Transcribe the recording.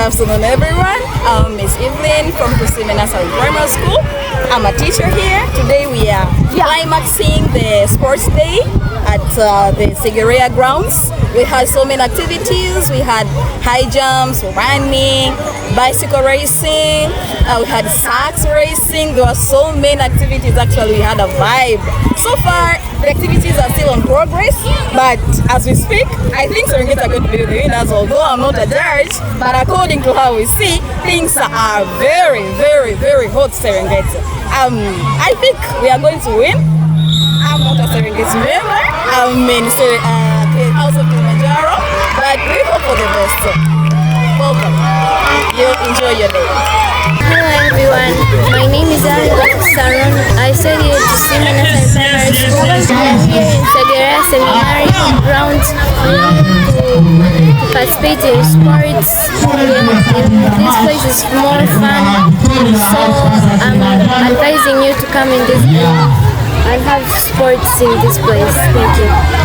afternoon, everyone. Miss Evelyn from Tusiime Primary School. I'm a teacher here. Today we are climaxing the sports day at the Segerea Grounds. We had so many activities. We had high jumps, running, bicycle racing. We had sax racing. There were so many activities. Actually, we had a vibe. So far, the activities are still in progress, but as we speak, I think Serengeti are going to be the winners, although I'm not a judge. But according to how we see, things are very, very, very hot Serengeti. I think we are going to win. I'm not a Serengeti member. I'm in House of Kilimanjaro, but we hope for the best. Welcome. You enjoy your day. Hello everyone, my name is Saron. I study at Tusiime Primary School. We are here in Segerea Seminary Grounds to participate in sports. This place is more fun, so I'm advising you to come in this and have sports in this place. Thank you.